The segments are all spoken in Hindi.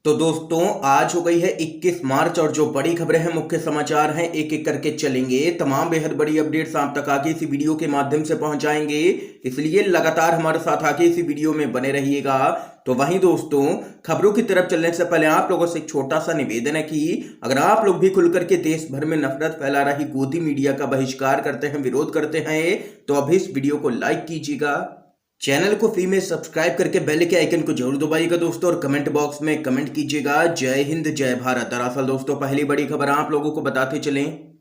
तो दोस्तों आज हो गई है 21 मार्च और जो बड़ी खबरें हैं मुख्य समाचार हैं एक एक करके चलेंगे। तमाम बेहद बड़ी अपडेट्स आप तक आगे इसी वीडियो के माध्यम से पहुंचाएंगे, इसलिए लगातार हमारे साथ आगे इसी वीडियो में बने रहिएगा। तो वहीं दोस्तों खबरों की तरफ चलने से पहले आप लोगों से एक छोटा सा निवेदन है कि अगर आप लोग भी खुल करके देश भर में नफरत फैला रही गोदी मीडिया का बहिष्कार करते हैं, विरोध करते हैं, तो अभी इस वीडियो को लाइक कीजिएगा, चैनल को फ्री में सब्सक्राइब करके बेल के आइकन को जरूर दबाइएगा दोस्तों, और कमेंट बॉक्स में कमेंट कीजिएगा जय हिंद जय भारत। दरअसल दोस्तों पहली बड़ी खबर आप लोगों को बताते चलें,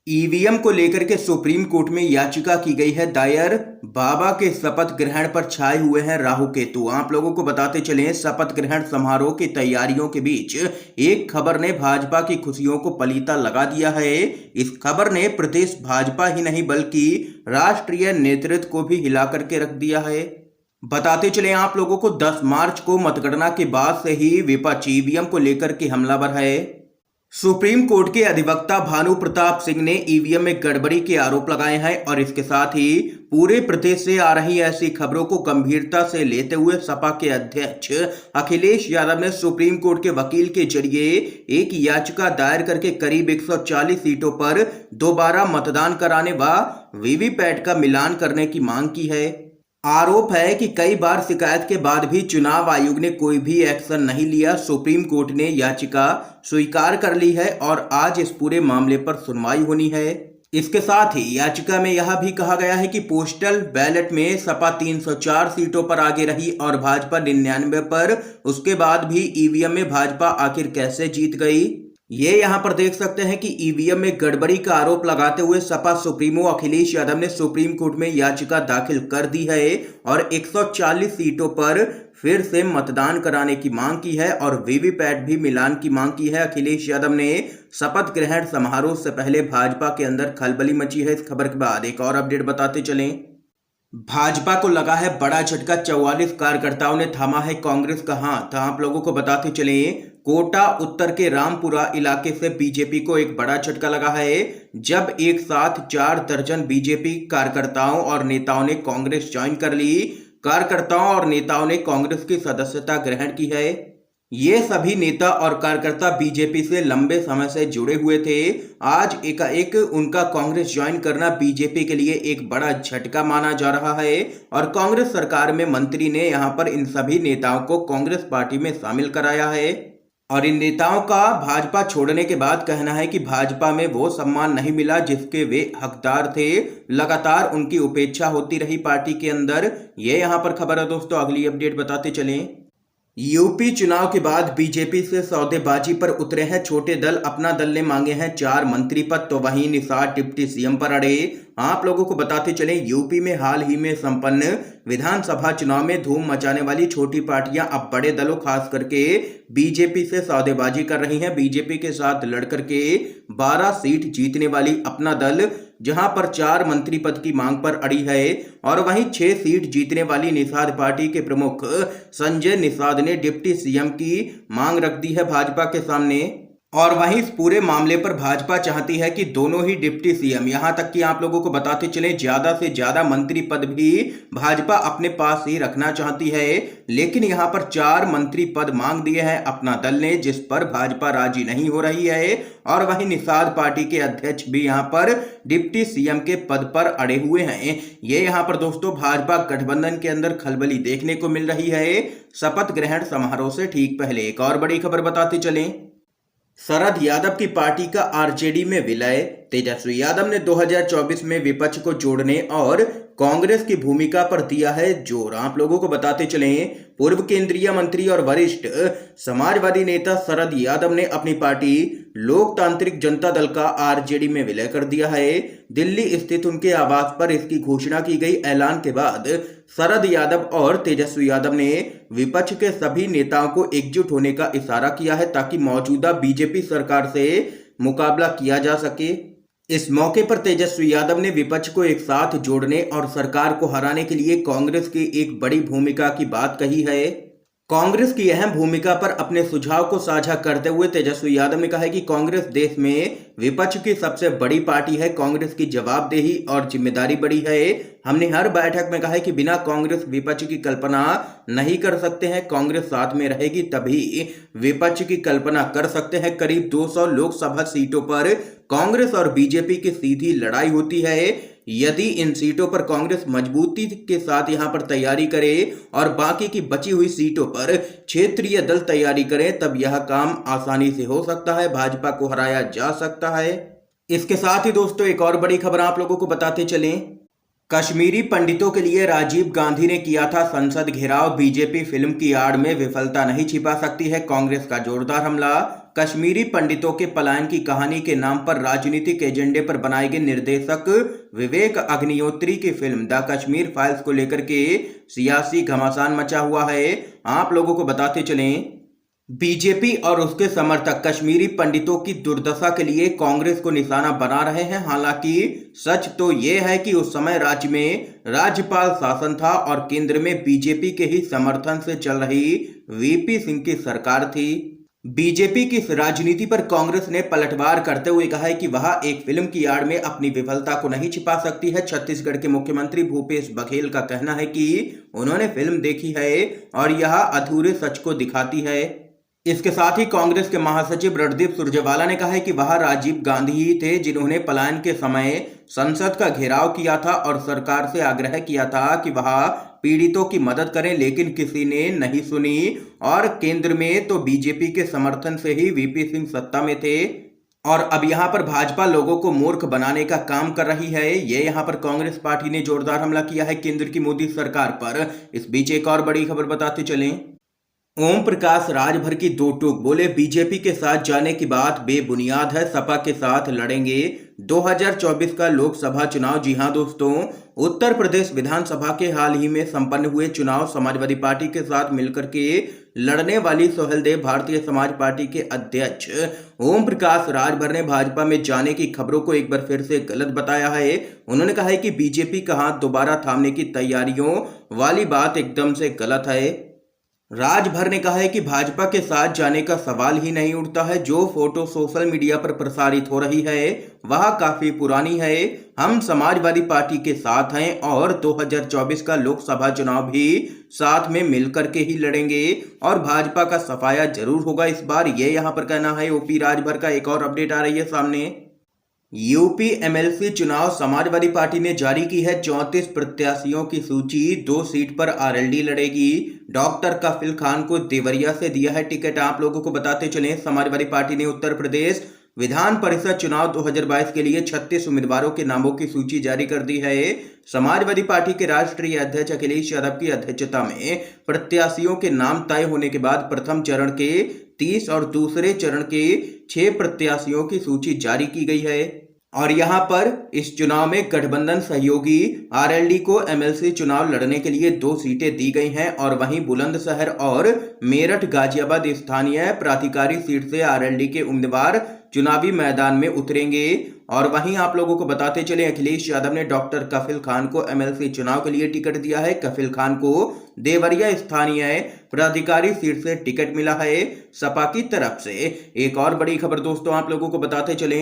ईवीएम को लेकर के सुप्रीम कोर्ट में याचिका की गई है दायर। बाबा के शपथ ग्रहण पर छाए हुए हैं राहु केतु। आप लोगों को बताते चलें, शपथ ग्रहण समारोह की तैयारियों के बीच एक खबर ने भाजपा की खुशियों को पलीता लगा दिया है। इस खबर ने प्रदेश भाजपा ही नहीं बल्कि राष्ट्रीय नेतृत्व को भी हिला करके रख दिया है। बताते चलें आप लोगों को, 10 मार्च को मतगणना के बाद से ही विपक्ष ईवीएम को लेकर के हमलावर है। सुप्रीम कोर्ट के अधिवक्ता भानु प्रताप सिंह ने ईवीएम में गड़बड़ी के आरोप लगाए हैं और इसके साथ ही पूरे प्रदेश से आ रही ऐसी खबरों को गंभीरता से लेते हुए सपा के अध्यक्ष अखिलेश यादव ने सुप्रीम कोर्ट के वकील के जरिए एक याचिका दायर करके करीब 140 सीटों पर दोबारा मतदान कराने व वीवीपैट का मिलान करने की मांग की है। आरोप है कि कई बार शिकायत के बाद भी चुनाव आयोग ने कोई भी एक्शन नहीं लिया। सुप्रीम कोर्ट ने याचिका स्वीकार कर ली है और आज इस पूरे मामले पर सुनवाई होनी है। इसके साथ ही याचिका में यह भी कहा गया है कि पोस्टल बैलेट में सपा 304 सीटों पर आगे रही और भाजपा 99 पर। उसके बाद भी ईवीएम में भाजपा आखिर कैसे जीत गई, ये यहां पर देख सकते हैं कि ईवीएम में गड़बड़ी का आरोप लगाते हुए सपा सुप्रीमो अखिलेश यादव ने सुप्रीम कोर्ट में याचिका दाखिल कर दी है और 140 सीटों पर फिर से मतदान कराने की मांग की है और वीवीपैट भी मिलान की मांग की है। अखिलेश यादव ने शपथ ग्रहण समारोह से पहले भाजपा के अंदर खलबली मची है। इस खबर के बाद एक और अपडेट बताते चलें, भाजपा को लगा है बड़ा झटका, 44 कार्यकर्ताओं ने थामा है कांग्रेस का हाथ। आप लोगों को बताते चले, कोटा उत्तर के रामपुरा इलाके से बीजेपी को एक बड़ा झटका लगा है, जब एक साथ 4 दर्जन बीजेपी कार्यकर्ताओं और नेताओं ने कांग्रेस ज्वाइन कर ली। कार्यकर्ताओं और नेताओं ने कांग्रेस की सदस्यता ग्रहण की है। ये सभी नेता और कार्यकर्ता बीजेपी से लंबे समय से जुड़े हुए थे। आज एकाएक उनका कांग्रेस ज्वाइन करना बीजेपी के लिए एक बड़ा झटका माना जा रहा है और कांग्रेस सरकार में मंत्री ने यहां पर इन सभी नेताओं को कांग्रेस पार्टी में शामिल कराया है और इन नेताओं का भाजपा छोड़ने के बाद कहना है कि भाजपा में वो सम्मान नहीं मिला जिसके वे हकदार थे। लगातार उनकी उपेक्षा होती रही पार्टी के अंदर। ये यहां पर खबर है दोस्तों। अगली अपडेट बताते चलें, यूपी चुनाव के बाद बीजेपी से सौदेबाजी पर उतरे हैं छोटे दल। अपना दल ने मांगे हैं 4 मंत्री पद, तो वहीं निषाद डिप्टी सीएम पर अड़े। आप लोगों को बताते चलें, यूपी में हाल ही में संपन्न विधानसभा चुनाव में धूम मचाने वाली छोटी पार्टियां अब बड़े दलों खास करके बीजेपी से सौदेबाजी कर रही हैं। बीजेपी के साथ लड़कर के 12 सीट जीतने वाली अपना दल जहां पर 4 मंत्री पद की मांग पर अड़ी है और वहीं 6 सीट जीतने वाली निषाद पार्टी के प्रमुख संजय निषाद ने डिप्टी सीएम की मांग रख दी है भाजपा के सामने। और वहीं इस पूरे मामले पर भाजपा चाहती है कि दोनों ही डिप्टी सीएम, यहां तक कि आप लोगों को बताते चले ज्यादा से ज्यादा मंत्री पद भी भाजपा अपने पास ही रखना चाहती है। लेकिन यहां पर 4 मंत्री पद मांग दिए हैं अपना दल ने, जिस पर भाजपा राजी नहीं हो रही है और वहीं निषाद पार्टी के अध्यक्ष भी यहां पर डिप्टी सीएम के पद पर अड़े हुए हैं। ये यहां पर दोस्तों भाजपा गठबंधन के अंदर खलबली देखने को मिल रही है शपथ ग्रहण समारोह से ठीक पहले। एक और बड़ी खबर बताते चलें, शरद यादव की पार्टी का आरजेडी में विलय। तेजस्वी यादव ने 2024 में विपक्ष को जोड़ने और कांग्रेस की भूमिका पर दिया है जोर। आप लोगों को बताते चलें, पूर्व केंद्रीय मंत्री और वरिष्ठ समाजवादी नेता शरद यादव ने अपनी पार्टी लोकतांत्रिक जनता दल का आरजेडी में विलय कर दिया है। दिल्ली स्थित उनके आवास पर इसकी घोषणा की गई। ऐलान के बाद शरद यादव और तेजस्वी यादव ने विपक्ष के सभी नेताओं को एकजुट होने का इशारा किया है ताकि मौजूदा बीजेपी सरकार से मुकाबला किया जा सके। इस मौके पर तेजस्वी यादव ने विपक्ष को एक साथ जोड़ने और सरकार को हराने के लिए कांग्रेस की एक बड़ी भूमिका की बात कही है। कांग्रेस की अहम भूमिका पर अपने सुझाव को साझा करते हुए तेजस्वी यादव ने कहा है कि कांग्रेस देश में विपक्ष की सबसे बड़ी पार्टी है। कांग्रेस की जवाबदेही और जिम्मेदारी बड़ी है। हमने हर बैठक में कहा है कि बिना कांग्रेस विपक्ष की कल्पना नहीं कर सकते हैं। कांग्रेस साथ में रहेगी तभी विपक्ष की कल्पना कर सकते हैं। करीब 200 लोकसभा सीटों पर कांग्रेस और बीजेपी की सीधी लड़ाई होती है। यदि इन सीटों पर कांग्रेस मजबूती के साथ यहां पर तैयारी करे और बाकी की बची हुई सीटों पर क्षेत्रीय दल तैयारी करें, तब यह काम आसानी से हो सकता है, भाजपा को हराया जा सकता है। इसके साथ ही दोस्तों एक और बड़ी खबर आप लोगों को बताते चलें। कश्मीरी पंडितों के लिए राजीव गांधी ने किया था संसद घेराव। बीजेपी फिल्म की आड़ में विफलता नहीं छिपा सकती है, कांग्रेस का जोरदार हमला। कश्मीरी पंडितों के पलायन की कहानी के नाम पर राजनीतिक एजेंडे पर बनाए गए निर्देशक विवेक अग्निहोत्री की फिल्म द कश्मीर फाइल्स को लेकर के सियासी घमासान मचा हुआ है। आप लोगों को बताते चलें, बीजेपी और उसके समर्थक कश्मीरी पंडितों की दुर्दशा के लिए कांग्रेस को निशाना बना रहे हैं। हालांकि सच तो यह है कि उस समय राज्य में राज्यपाल शासन था और केंद्र में बीजेपी के ही समर्थन से चल रही वीपी सिंह की सरकार थी। बीजेपी की इस राजनीति पर कांग्रेस ने पलटवार करते हुए कहा है कि वह एक फिल्म की आड़ में अपनी विफलता को नहीं छिपा सकती है। छत्तीसगढ़ के मुख्यमंत्री भूपेश बघेल का कहना है कि उन्होंने फिल्म देखी है और यह अधूरे सच को दिखाती है। इसके साथ ही कांग्रेस के महासचिव रणदीप सुरजेवाला ने कहा है कि वह राजीव गांधी ही थे जिन्होंने पलायन के समय संसद का घेराव किया था और सरकार से आग्रह किया था कि वह पीड़ितों की मदद करें, लेकिन किसी ने नहीं सुनी और केंद्र में तो बीजेपी के समर्थन से ही वीपी सिंह सत्ता में थे और अब यहां पर भाजपा लोगों को मूर्ख बनाने का काम कर रही है। ये यहां पर कांग्रेस पार्टी ने जोरदार हमला किया है केंद्र की मोदी सरकार पर। इस बीच एक और बड़ी खबर बताते चलें। ओम प्रकाश राजभर की दो टूक बोले, बीजेपी के साथ जाने की बात बेबुनियाद है, सपा के साथ लड़ेंगे 2024 का लोकसभा चुनाव। जी हां दोस्तों, उत्तर प्रदेश विधानसभा के हाल ही में संपन्न हुए चुनाव समाजवादी पार्टी के साथ मिलकर के लड़ने वाली सोहेलदेव भारतीय समाज पार्टी के अध्यक्ष ओम प्रकाश राजभर ने भाजपा में जाने की खबरों को एक बार फिर से गलत बताया है। उन्होंने कहा है कि बीजेपी का हाथ दोबारा थामने की तैयारियों वाली बात एकदम से गलत है। राजभर ने कहा है कि भाजपा के साथ जाने का सवाल ही नहीं उठता है। जो फोटो सोशल मीडिया पर प्रसारित हो रही है वह काफी पुरानी है। हम समाजवादी पार्टी के साथ हैं और 2024 का लोकसभा चुनाव भी साथ में मिलकर के ही लड़ेंगे और भाजपा का सफाया जरूर होगा इस बार। ये यहाँ पर कहना है ओपी राजभर का। एक और अपडेट आ रही है सामने। यूपी एमएलसी चुनाव समाजवादी पार्टी ने जारी की है 34 प्रत्याशियों की सूची। 2 सीट पर आरएलडी लड़ेगी। डॉक्टर कफिल खान को देवरिया से दिया है टिकट। आप लोगों को बताते चलें, समाजवादी पार्टी ने उत्तर प्रदेश विधान परिषद चुनाव 2022 के लिए 36 उम्मीदवारों के नामों की सूची जारी कर दी है। समाजवादी पार्टी के राष्ट्रीय अध्यक्ष अखिलेश यादव की अध्यक्षता में प्रत्याशियों के नाम तय होने के बाद प्रथम चरण के 30 और दूसरे चरण के 6 प्रत्याशियों की सूची जारी की गई है और यहां पर इस चुनाव में गठबंधन सहयोगी आरएलडी को एमएलसी चुनाव लड़ने के लिए 2 सीटें दी गई हैं और वहीं बुलंदशहर और मेरठ गाजियाबाद स्थानीय प्राधिकारी सीट से आरएलडी के उम्मीदवार चुनावी मैदान में उतरेंगे। और वहीं आप लोगों को बताते चले, अखिलेश यादव ने डॉक्टर कफिल खान को एमएलसी चुनाव के लिए टिकट दिया है। कफिल खान को देवरिया स्थानीय प्राधिकारी सीट से टिकट मिला है सपा की तरफ से। एक और बड़ी खबर दोस्तों आप लोगों को बताते चले,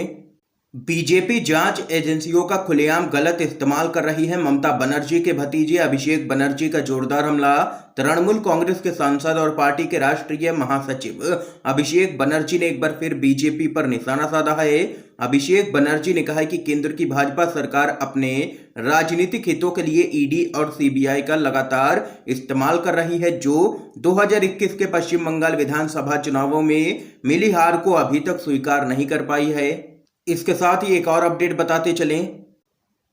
बीजेपी जांच एजेंसियों का खुलेआम गलत इस्तेमाल कर रही है। ममता बनर्जी के भतीजे अभिषेक बनर्जी का जोरदार हमला। तृणमूल कांग्रेस के सांसद और पार्टी के राष्ट्रीय महासचिव अभिषेक बनर्जी ने एक बार फिर बीजेपी पर निशाना साधा है। अभिषेक बनर्जी ने कहा है कि केंद्र की भाजपा सरकार अपने राजनीतिक हितों के लिए ईडी और सीबीआई का लगातार इस्तेमाल कर रही है, जो 2021 के पश्चिम बंगाल विधानसभा चुनावों में मिली हार को अभी तक स्वीकार नहीं कर पाई है। इसके साथ ही एक और अपडेट बताते चलें,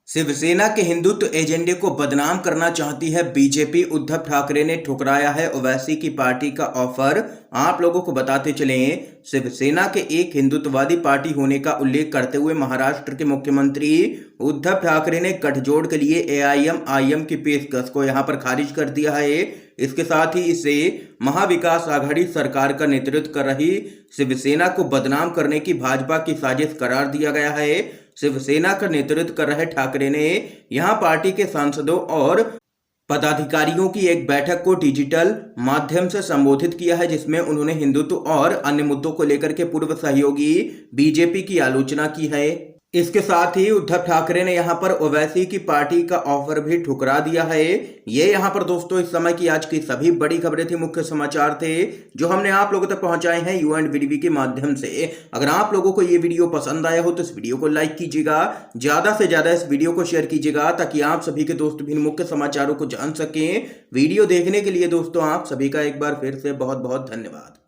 शिवसेना के हिंदुत्व एजेंडे को बदनाम करना चाहती है बीजेपी। उद्धव ठाकरे ने ठुकराया है ओवैसी की पार्टी का ऑफर। आप लोगों को बताते चलें, शिवसेना के एक हिंदुत्ववादी पार्टी होने का उल्लेख करते हुए महाराष्ट्र के मुख्यमंत्री उद्धव ठाकरे ने गठजोड़ के लिए एआईएमआईएम की पेशकश को यहां पर खारिज कर दिया है। इसके साथ ही इसे महाविकास आघाड़ी सरकार का नेतृत्व कर रही शिवसेना को बदनाम करने की भाजपा की साजिश करार दिया गया है। शिवसेना का नेतृत्व कर रहे ठाकरे ने यहां पार्टी के सांसदों और पदाधिकारियों की एक बैठक को डिजिटल माध्यम से संबोधित किया है, जिसमें उन्होंने हिंदुत्व और अन्य मुद्दों को लेकर के पूर्व सहयोगी बीजेपी की आलोचना की है। इसके साथ ही उद्धव ठाकरे ने यहां पर ओवैसी की पार्टी का ऑफर भी ठुकरा दिया है। ये यहां पर दोस्तों इस समय की आज की सभी बड़ी खबरें थी, मुख्य समाचार थे जो हमने आप लोगों तक पहुंचाए हैं यू एंड वीडीवी के माध्यम से। अगर आप लोगों को ये वीडियो पसंद आया हो तो इस वीडियो को लाइक कीजिएगा, ज्यादा से ज्यादा इस वीडियो को शेयर कीजिएगा ताकि आप सभी के दोस्त भी मुख्य समाचारों को जान सकें। वीडियो देखने के लिए दोस्तों आप सभी का एक बार फिर से बहुत बहुत धन्यवाद।